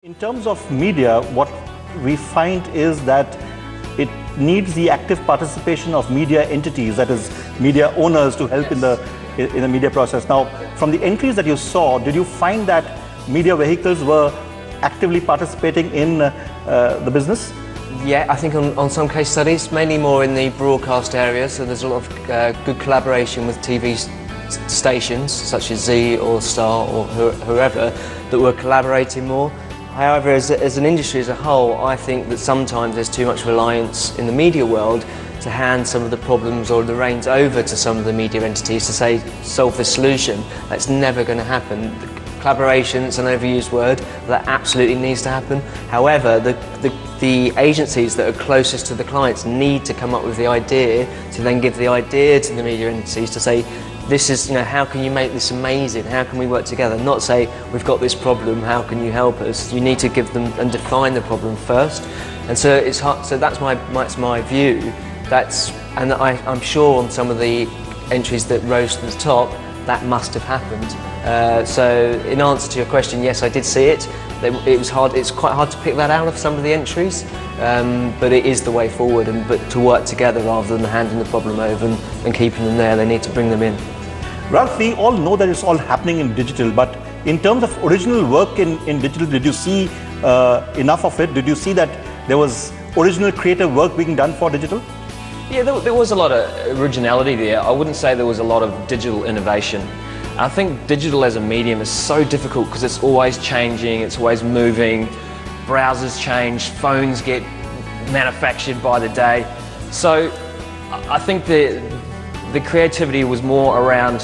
In terms of media, what we find is that it needs the active participation of media entities, that is, media owners, to help in the media process. Now, from the entries that you saw, did you find that media vehicles were actively participating in the business? Yeah, I think on some case studies, mainly more in the broadcast area, so there's a lot of good collaboration with TV stations such as Zee or Star or whoever that were collaborating more. However, as an industry as a whole, I think that sometimes there's too much reliance in the media world to hand some of the problems or the reins over to some of the media entities to say, solve this solution. That's never going to happen. Collaboration, it's an overused word, that absolutely needs to happen. However, the agencies that are closest to the clients need to come up with the idea to then give the idea to the media entities to say, this is, how can you make this amazing? How can we work together? Not say, we've got this problem, how can you help us? You need to give them and define the problem first. And so it's hard, so that's my view. And I'm sure on some of the entries that rose to the top, that must have happened. So in answer to your question, yes, I did see it. It's quite hard to pick that out of some of the entries, but it is the way forward, but to work together rather than handing the problem over and keeping them there, they need to bring them in. Ralph, we all know that it's all happening in digital, but in terms of original work in digital, did you see enough of it? Did you see that there was original creative work being done for digital? Yeah, there was a lot of originality there. I wouldn't say there was a lot of digital innovation. I think digital as a medium is so difficult because it's always changing, it's always moving, browsers change, phones get manufactured by the day. So I think the creativity was more around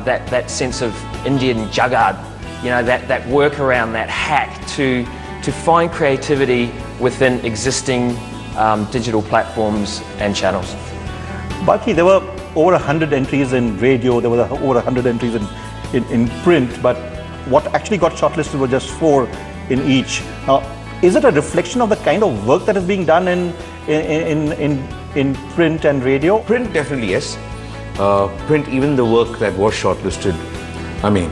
that sense of Indian jugaad, that work around that hack to find creativity within existing digital platforms and channels. Balki, there were over 100 entries in radio, there were over 100 entries in print, but what actually got shortlisted were just 4 in each. Now, is it a reflection of the kind of work that is being done in print and radio? Print, definitely yes. Print, even the work that was shortlisted, I mean,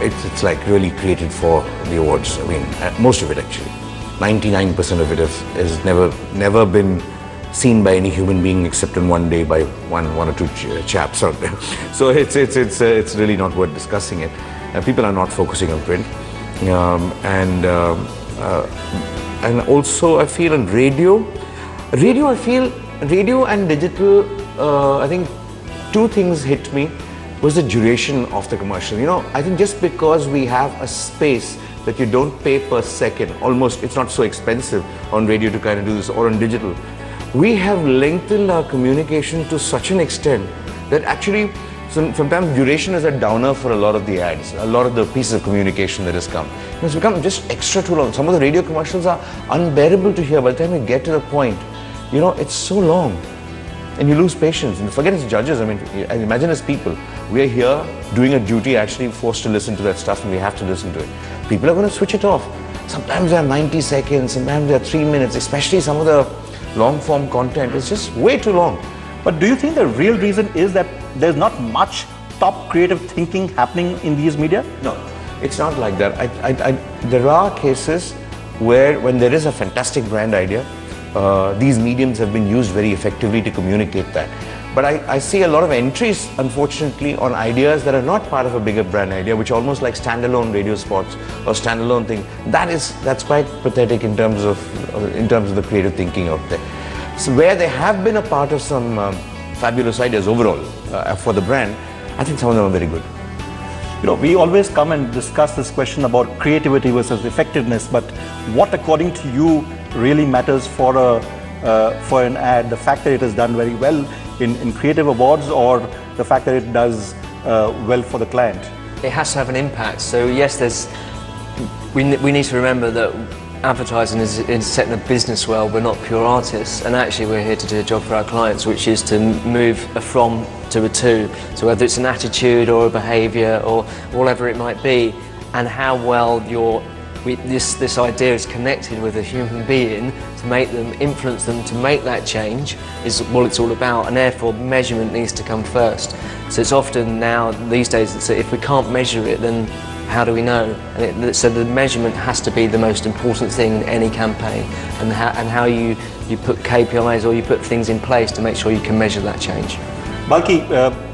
it's like really created for the awards. I mean, most of it actually. 99% of it has never been seen by any human being except in one day by one or two chaps out there. So it's really not worth discussing it. People are not focusing on print, and also I feel on radio and digital. I think two things hit me was the duration of the commercial. I think just because we have a space that you don't pay per second, almost it's not so expensive on radio to kind of do this, or on digital. We have lengthened our communication to such an extent that actually sometimes duration is a downer for a lot of the ads, a lot of the pieces of communication that has come. It's become just extra too long. Some of the radio commercials are unbearable to hear. By the time you get to the point, it's so long. And you lose patience. And forget as judges, I imagine as people, we are here doing a duty, actually forced to listen to that stuff, and we have to listen to it. People are going to switch it off. Sometimes they are 90 seconds, sometimes they are 3 minutes, especially some of the long form content. It's just way too long. But do you think the real reason is that there's not much top creative thinking happening in these media? No, it's not like that. There are cases where when there is a fantastic brand idea, these mediums have been used very effectively to communicate that. But I see a lot of entries, unfortunately, on ideas that are not part of a bigger brand idea, which are almost like standalone radio spots or standalone thing. That's quite pathetic in terms of the creative thinking out there. So where they have been a part of some fabulous ideas overall for the brand, I think some of them are very good. We always come and discuss this question about creativity versus effectiveness, but what, according to you, really matters for an ad? The fact that it is done very well in creative awards, or the fact that it does well for the client? It has to have an impact. So yes, we need to remember that advertising is setting a business well. We're not pure artists, and actually we're here to do a job for our clients, which is to move a from to a to. So whether it's an attitude or a behaviour or whatever it might be, and how well this idea is connected with a human being to make them, influence them to make that change is what it's all about, and therefore measurement needs to come first. So it's often now, these days, if we can't measure it, then how do we know? And so the measurement has to be the most important thing in any campaign, and how you put KPIs or you put things in place to make sure you can measure that change. Balki,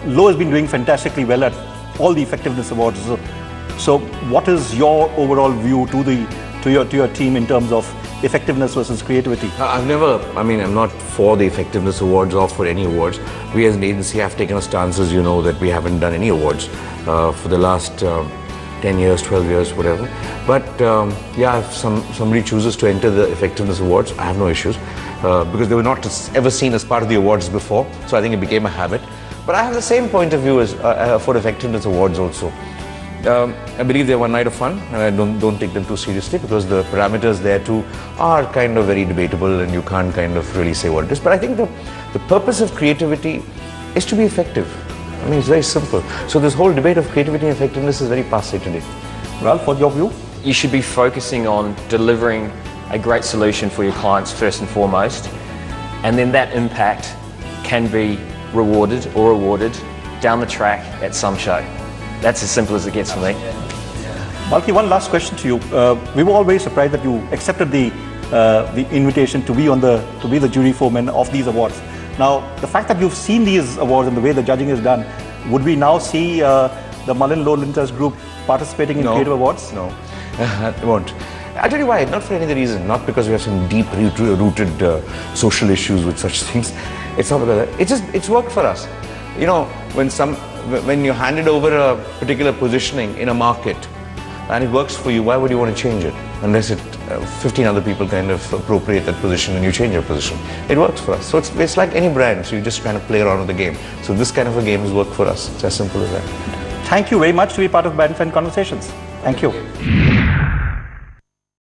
Lowe has been doing fantastically well at all the effectiveness awards. So what is your overall view to your team in terms of effectiveness versus creativity? I'm not for the effectiveness awards or for any awards. We as an agency have taken a stance, as you know, that we haven't done any awards for the last 10 years, 12 years, whatever. But yeah, if somebody chooses to enter the effectiveness awards, I have no issues because they were not ever seen as part of the awards before. So I think it became a habit. But I have the same point of view as for effectiveness awards also. I believe they're one night of fun, and I don't take them too seriously because the parameters there too are kind of very debatable, and you can't kind of really say what it is. But I think the purpose of creativity is to be effective. I mean, it's very simple. So this whole debate of creativity and effectiveness is very passé today. Ralph, what's your view? You should be focusing on delivering a great solution for your clients first and foremost, and then that impact can be rewarded or awarded down the track at some show. That's as simple as it gets for me. Balki, one last question to you. We were all very surprised that you accepted the invitation to be the jury foreman of these awards. Now, the fact that you've seen these awards and the way the judging is done, would we now see the Mullen Lowe Linters group participating in creative awards? No, it won't. I'll tell you why. Not for any other reason. Not because we have some deep rooted social issues with such things. It's not because of that. It's worked for us. You know, when you're handed over a particular positioning in a market and it works for you, why would you want to change it? Unless 15 other people kind of appropriate that position and you change your position. It works for us. So it's like any brand. So you just kind of play around with the game. So this kind of a game has worked for us. It's as simple as that. Thank you very much to be part of Brand Friend Conversations. Thank you.